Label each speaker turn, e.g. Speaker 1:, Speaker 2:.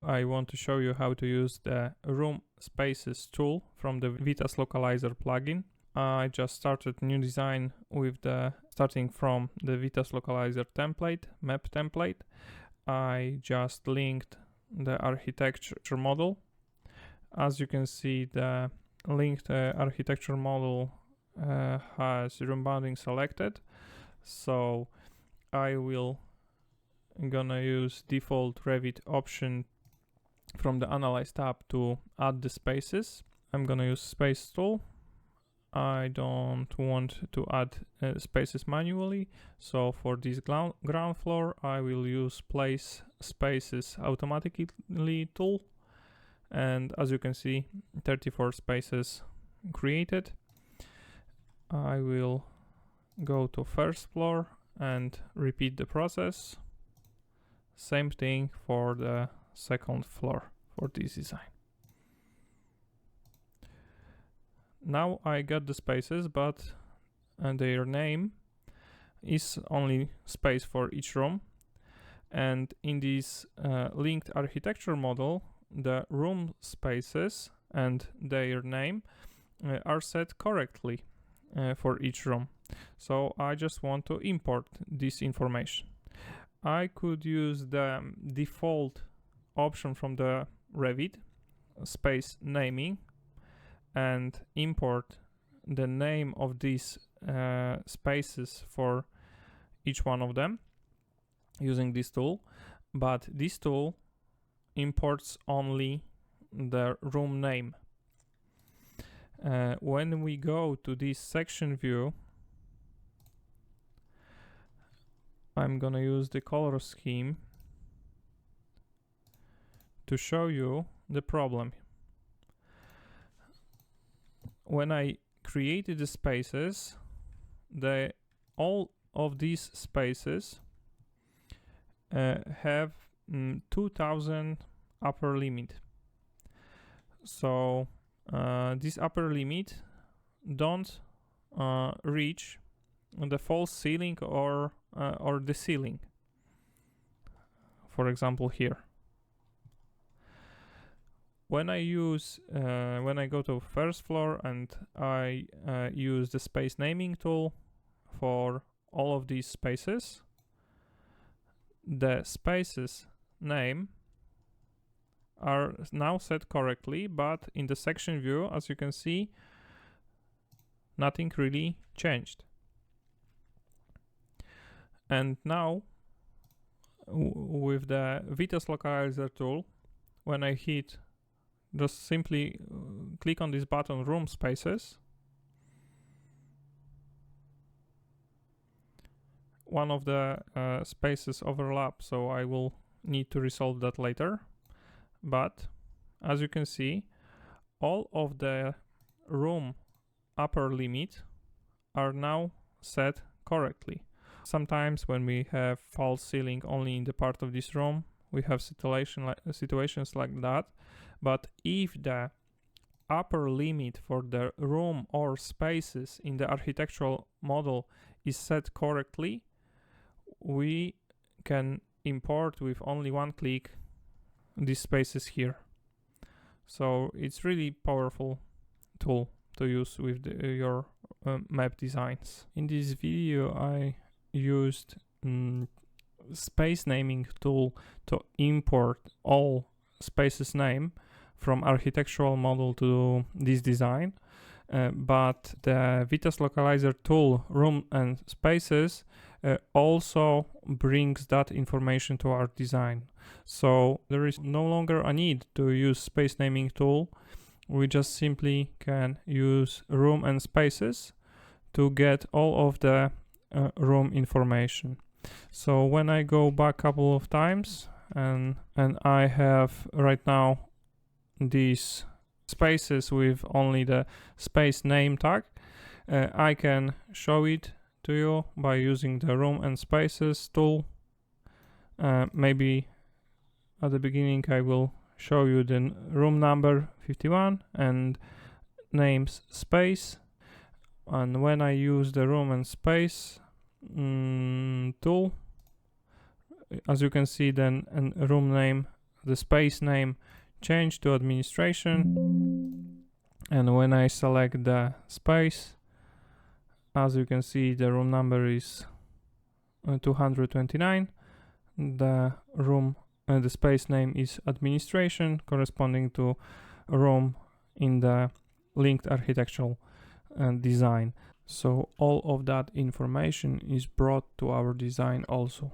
Speaker 1: I want to show you how to use the room spaces tool from the Witas Localizer plugin. I just started new design with starting from the Witas Localizer template, map template. I just linked the architecture model. As you can see, the linked architecture model has room bounding selected. So I will gonna use default Revit option from the Analyze tab to add the spaces. I'm gonna use space tool. I don't want to add spaces manually, so for this ground floor I will use place spaces automatically tool, and as you can see 34 spaces created. I will go to first floor and repeat the process. Same thing for the second floor for this design. Now I got the spaces, but their name is only space for each room. And in this linked architecture model, the room spaces and their name are set correctly for each room. So I just want to import this information. I could use the default option from the Revit, space naming, and import the name of these spaces for each one of them using this tool. But this tool imports only the room name. When we go to this section view, I'm gonna use the color scheme to show you the problem. When I created the spaces, all of these spaces have 2000 upper limit. So this upper limit don't reach the false ceiling or the ceiling. For example, here. When I go to first floor and I use the space naming tool for all of these spaces, the spaces name are now set correctly, but in the section view, as you can see, nothing really changed. And now with the Witas Localizer tool, when I hit, just simply click on this button, room spaces. One of the spaces overlap, so I will need to resolve that later. But as you can see, all of the room upper limit are now set correctly. Sometimes when we have false ceiling only in the part of this room, we have situations like that. But if the upper limit for the room or spaces in the architectural model is set correctly, we can import with only one click these spaces here. So it's really powerful tool to use with your map designs. In this video I used space naming tool to import all spaces name from architectural model to this design, but the Witas Localizer tool, room and spaces, also brings that information to our design. So there is no longer a need to use space naming tool. We just simply can use room and spaces to get all of the room information. So when I go back a couple of times and I have right now these spaces with only the space name tag, I can show it to you by using the room and spaces tool. Maybe at the beginning I will show you the room number 51 and names space, and when I use the room and space tool, as you can see, then a room name the space name change to administration, and when I select the space, as you can see, the room number is 229. The room the space name is administration, corresponding to a room in the linked architectural design. So all of that information is brought to our design also.